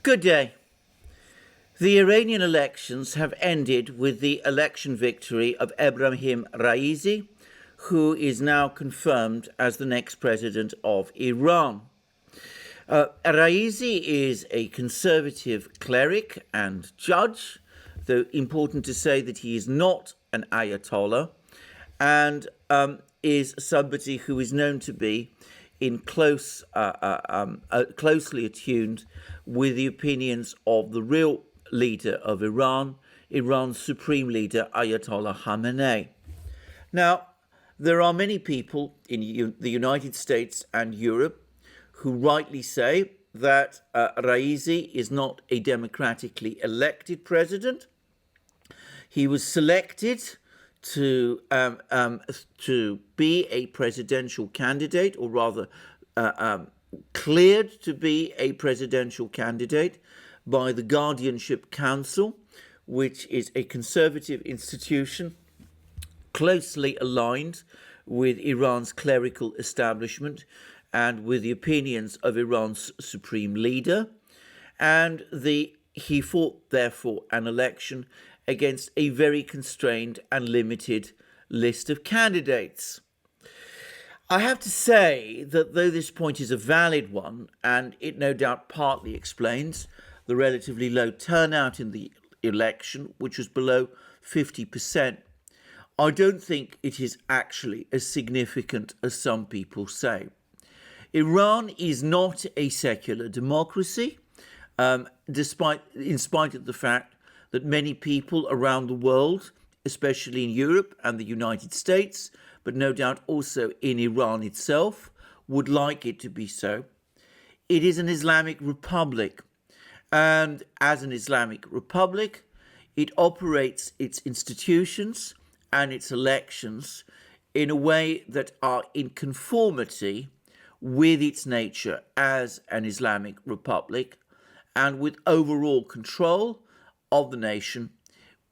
Good day. The Iranian elections have ended with the election victory of Ebrahim Raisi, who is now confirmed as the next president of Iran. Raisi is a conservative cleric and judge, though important to say that he is not an Ayatollah, and is somebody who is known to be closely attuned with the opinions of the real leader of Iran, Iran's supreme leader, Ayatollah Khamenei. Now, there are many people in the United States and Europe who rightly say that Raisi is not a democratically elected president. He was selected to be a presidential candidate, or rather cleared to be a presidential candidate by the Guardianship Council, which is a conservative institution closely aligned with Iran's clerical establishment and with the opinions of Iran's supreme leader. And he fought, therefore, an election against a very constrained and limited list of candidates. I have to say that though this point is a valid one, and it no doubt partly explains the relatively low turnout in the election, which was below 50%, I don't think it is actually as significant as some people say. Iran is not a secular democracy, in spite of the fact that many people around the world, especially in Europe and the United States, but no doubt also in Iran itself, would like it to be so. It is an Islamic republic, and as an Islamic republic, it operates its institutions and its elections in a way that are in conformity with its nature as an Islamic republic and with overall control of the nation,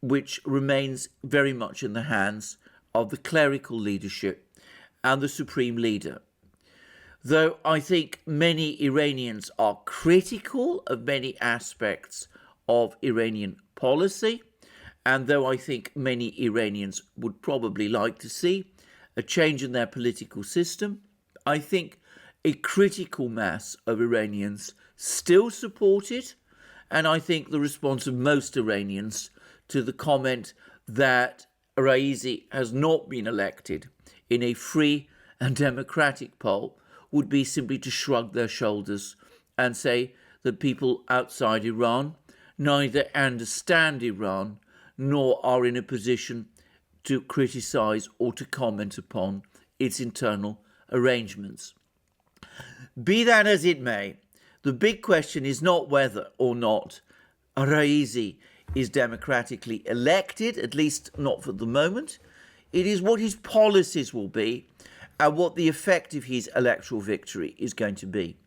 which remains very much in the hands of the clerical leadership and the supreme leader. Though I think many Iranians are critical of many aspects of Iranian policy, and though I think many Iranians would probably like to see a change in their political system, I think a critical mass of Iranians still support it, and I think the response of most Iranians to the comment that Raisi has not been elected in a free and democratic poll would be simply to shrug their shoulders and say that people outside Iran neither understand Iran nor are in a position to criticize or to comment upon its internal arrangements. Be that as it may, the big question is not whether or not Raisi is democratically elected, at least not for the moment. It is what his policies will be and what the effect of his electoral victory is going to be.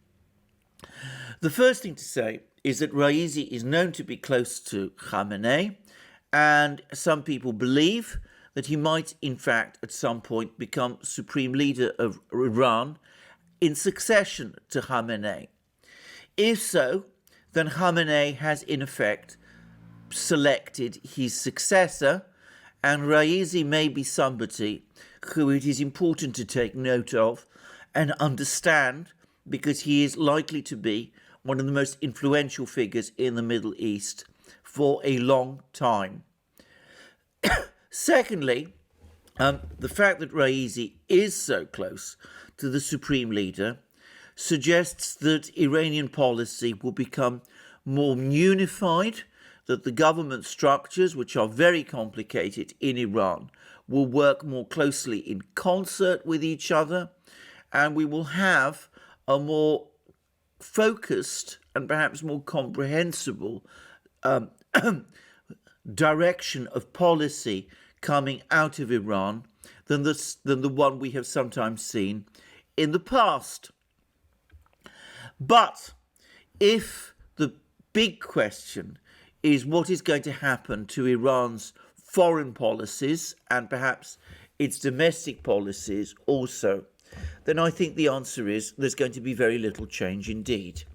The first thing to say is that Raisi is known to be close to Khamenei, and some people believe that he might, in fact, at some point become supreme leader of Iran in succession to Khamenei. If so, then Khamenei has, in effect, selected his successor, and Raisi may be somebody who it is important to take note of and understand, because he is likely to be one of the most influential figures in the Middle East for a long time. Secondly, the fact that Raisi is so close to the supreme leader suggests that Iranian policy will become more unified, that the government structures, which are very complicated in Iran, will work more closely in concert with each other, and we will have a more focused and perhaps more comprehensible direction of policy coming out of Iran than the one we have sometimes seen in the past. But if the big question is what is going to happen to Iran's foreign policies and perhaps its domestic policies also, then I think the answer is there's going to be very little change indeed.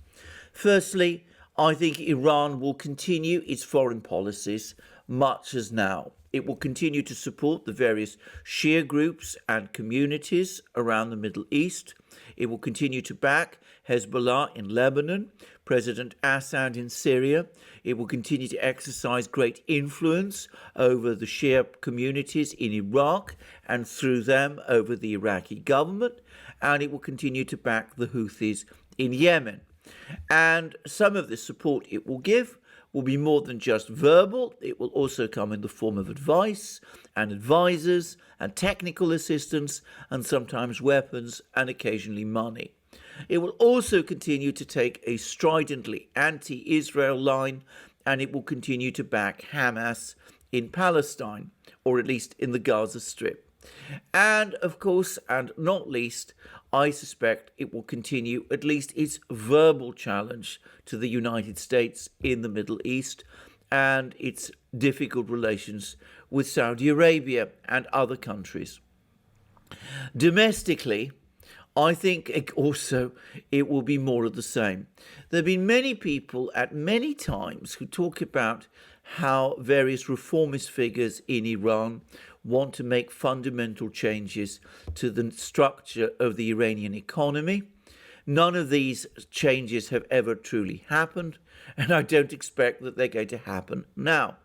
Firstly, I think Iran will continue its foreign policies much as now. It will continue to support the various Shia groups and communities around the Middle East. It will continue to back Hezbollah in Lebanon, President Assad in Syria. It will continue to exercise great influence over the Shia communities in Iraq and through them over the Iraqi government. And it will continue to back the Houthis in Yemen. And some of the support it will give will be more than just verbal. It will also come in the form of advice and advisors and technical assistance and sometimes weapons and occasionally money. It will also continue to take a stridently anti-Israel line, and it will continue to back Hamas in Palestine, or at least in the Gaza Strip. And of course, and not least, I suspect it will continue at least its verbal challenge to the United States in the Middle East and its difficult relations with Saudi Arabia and other countries. Domestically, I think it will be more of the same. There have been many people at many times who talk about how various reformist figures in Iran want to make fundamental changes to the structure of the Iranian economy. None of these changes have ever truly happened, and I don't expect that they're going to happen now.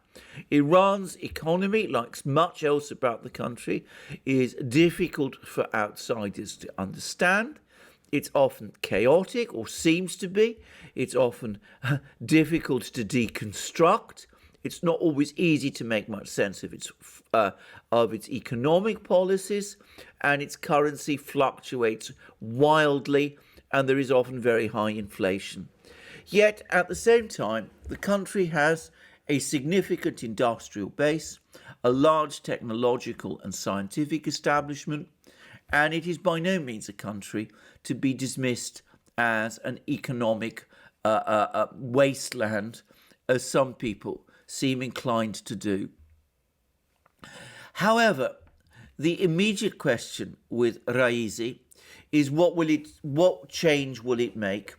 Iran's economy, like much else about the country, is difficult for outsiders to understand. It's often chaotic, or seems to be. It's often difficult to deconstruct. It's not always easy to make much sense of its economic policies, and its currency fluctuates wildly, and there is often very high inflation. Yet, at the same time, the country has a significant industrial base, a large technological and scientific establishment, and it is by no means a country to be dismissed as an economic wasteland, as some people seem inclined to do. However, the immediate question with Raisi is what change will it make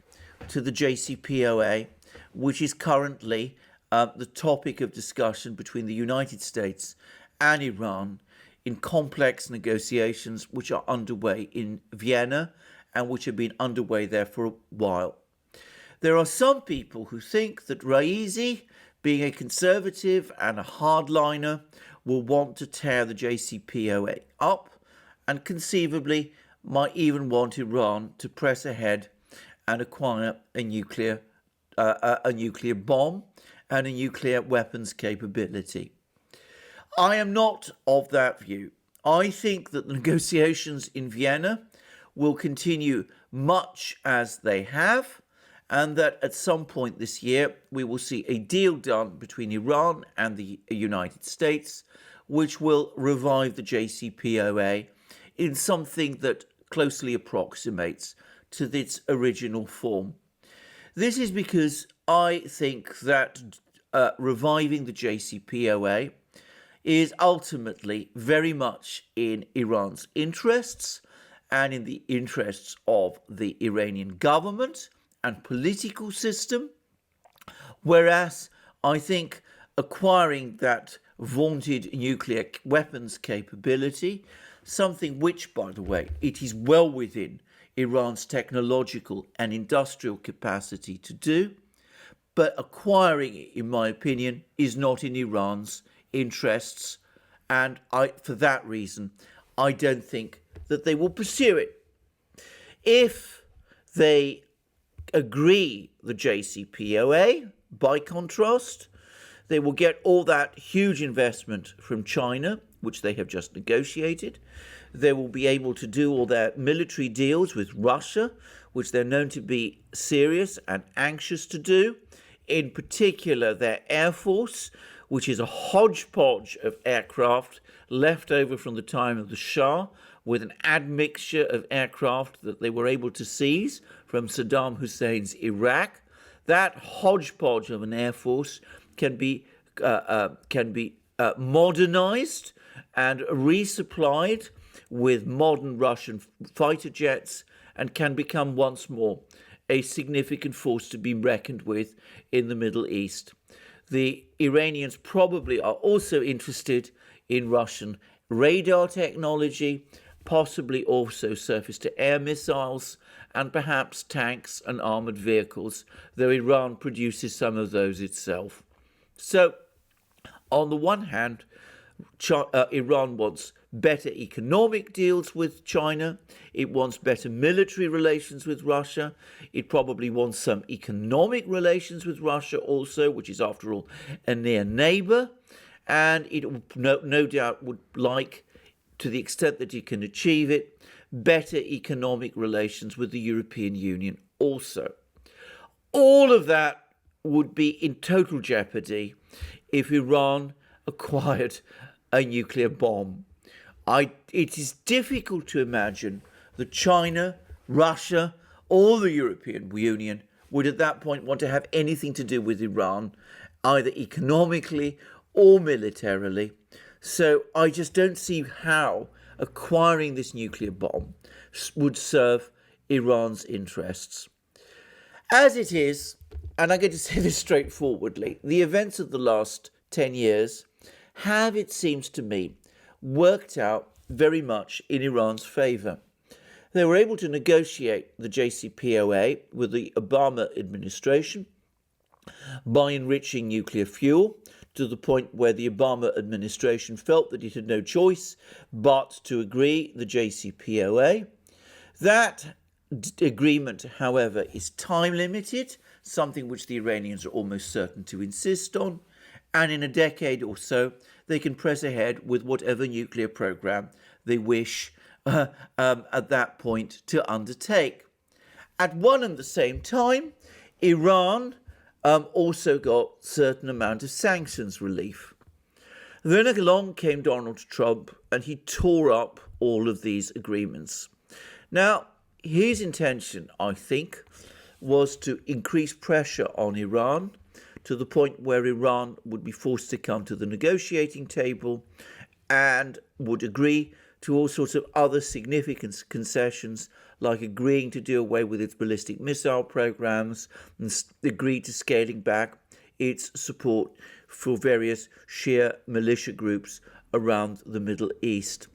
to the JCPOA, which is currently the topic of discussion between the United States and Iran in complex negotiations which are underway in Vienna and which have been underway there for a while. There are some people who think that Raisi, being a conservative and a hardliner, will want to tear the JCPOA up and conceivably might even want Iran to press ahead and acquire a nuclear bomb and a nuclear weapons capability. I am not of that view. I think that the negotiations in Vienna will continue much as they have, and that at some point this year we will see a deal done between Iran and the United States, which will revive the JCPOA in something that closely approximates to its original form. This is because I think that reviving the JCPOA is ultimately very much in Iran's interests and in the interests of the Iranian government and political system, whereas I think acquiring that vaunted nuclear weapons capability, something which, by the way, it is well within Iran's technological and industrial capacity to do, but acquiring it, in my opinion, is not in Iran's interests, and for that reason, I don't think that they will pursue it. If they agree the JCPOA, by contrast, they will get all that huge investment from China, which they have just negotiated. They will be able to do all their military deals with Russia, which they're known to be serious and anxious to do. In particular, their Air Force, which is a hodgepodge of aircraft left over from the time of the Shah, with an admixture of aircraft that they were able to seize from Saddam Hussein's Iraq. That hodgepodge of an Air Force can be modernized and resupplied with modern Russian fighter jets and can become once more a significant force to be reckoned with in the Middle East. The Iranians probably are also interested in Russian radar technology, possibly also surface-to-air missiles, and perhaps tanks and armoured vehicles, though Iran produces some of those itself. So, on the one hand, Iran wants better economic deals with China. It wants better military relations with Russia. It probably wants some economic relations with Russia also, which is, after all, a near neighbour. And it no doubt would like, to the extent that it can achieve it, better economic relations with the European Union also. All of that would be in total jeopardy if Iran acquired a nuclear bomb. It is difficult to imagine that China, Russia, or the European Union would at that point want to have anything to do with Iran, either economically or militarily. So I just don't see how acquiring this nuclear bomb would serve Iran's interests. As it is, and I'm going to say this straightforwardly, the events of the last 10 years have, it seems to me, worked out very much in Iran's favour. They were able to negotiate the JCPOA with the Obama administration by enriching nuclear fuel to the point where the Obama administration felt that it had no choice but to agree the JCPOA. That agreement, however, is time limited, something which the Iranians are almost certain to insist on, and in a decade or so they can press ahead with whatever nuclear program they wish at that point to undertake. At one and the same time, Iran also got certain amount of sanctions relief. Then along came Donald Trump and he tore up all of these agreements. Now, his intention, I think, was to increase pressure on Iran to the point where Iran would be forced to come to the negotiating table and would agree to all sorts of other significant concessions, like agreeing to do away with its ballistic missile programs and agree to scaling back its support for various Shia militia groups around the Middle East.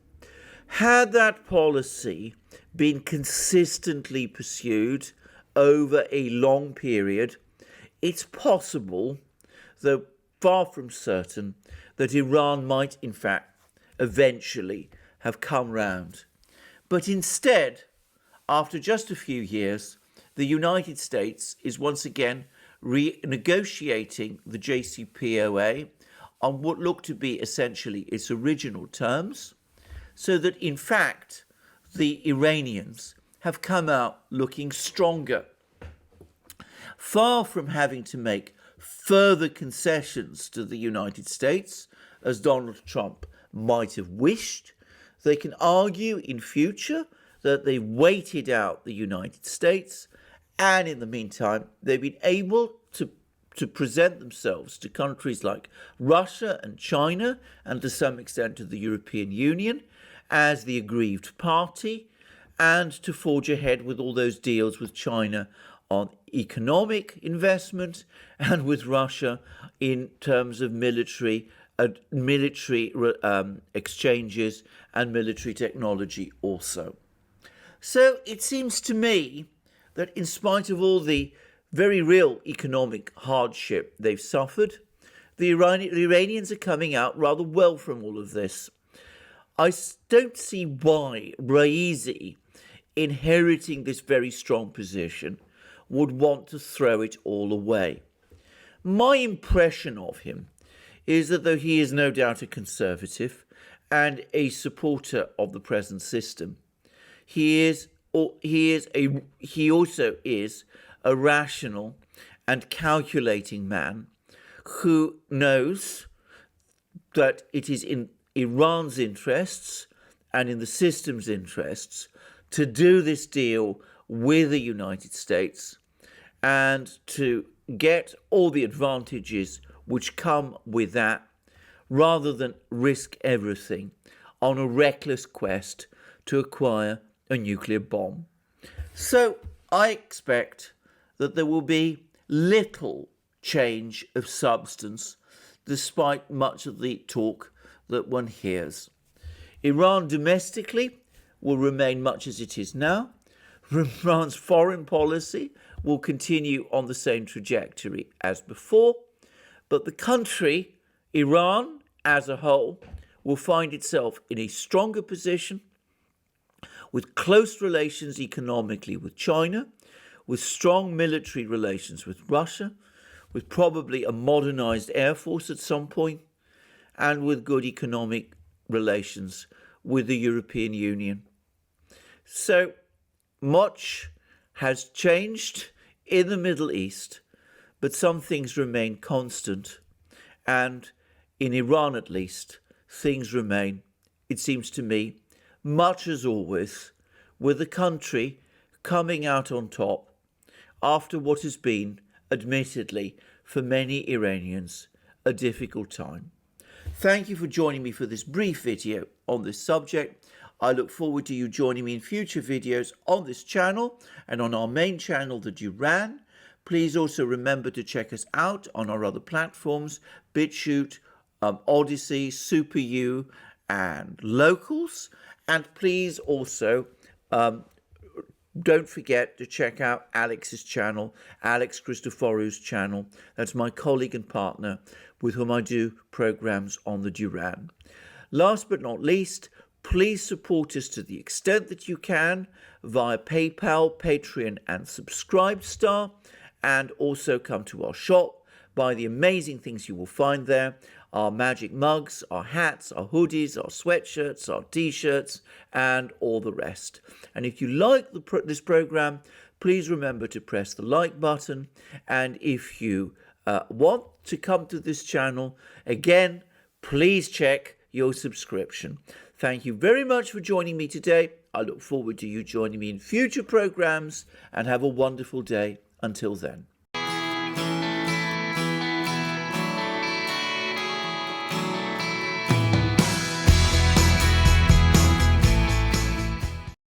Had that policy been consistently pursued over a long period, it's possible, though far from certain, that Iran might in fact eventually have come round. But instead, after just a few years, the United States is once again renegotiating the JCPOA on what look to be essentially its original terms, so that in fact the Iranians have come out looking stronger. Far from having to make further concessions to the United States, as Donald Trump might have wished, they can argue in future that they waited out the United States, and in the meantime they've been able to present themselves to countries like Russia and China, and to some extent to the European Union, as the aggrieved party, and to forge ahead with all those deals with China on economic investment and with Russia in terms of military exchanges and military technology also. So it seems to me that in spite of all the very real economic hardship they've suffered, the Iranians are coming out rather well from all of this. I don't see why Raisi, inheriting this very strong position, would want to throw it all away. My impression of him is that though he is no doubt a conservative and a supporter of the present system, he also is a rational and calculating man who knows that it is in Iran's interests and in the system's interests to do this deal with the United States and to get all the advantages which come with that, rather than risk everything on a reckless quest to acquire a nuclear bomb. So I expect that there will be little change of substance despite much of the talk that one hears. Iran domestically will remain much as it is now. Iran's foreign policy will continue on the same trajectory as before, but the country, Iran as a whole, will find itself in a stronger position with close relations economically with China, with strong military relations with Russia, with probably a modernized air force at some point, and with good economic relations with the European Union. So much has changed in the Middle East, but some things remain constant. And in Iran, at least, things remain, it seems to me, much as always, with the country coming out on top after what has been, admittedly, for many Iranians, a difficult time. Thank you for joining me for this brief video on this subject. I look forward to you joining me in future videos on this channel and on our main channel, The Duran. Please also remember to check us out on our other platforms, BitChute, Odyssey, SuperU, and Locals. And please also don't forget to check out Alex's channel, Alex Christophorou's channel. That's my colleague and partner with whom I do programs on the Duran. Last but not least, please support us to the extent that you can via PayPal, Patreon, and Subscribestar, and also come to our shop, buy the amazing things you will find there, our magic mugs, our hats, our hoodies, our sweatshirts, our t-shirts, and all the rest. And if you like this program, please remember to press the like button. And if you want to come to this channel, again, please check your subscription. Thank you very much for joining me today. I look forward to you joining me in future programs, and have a wonderful day until then.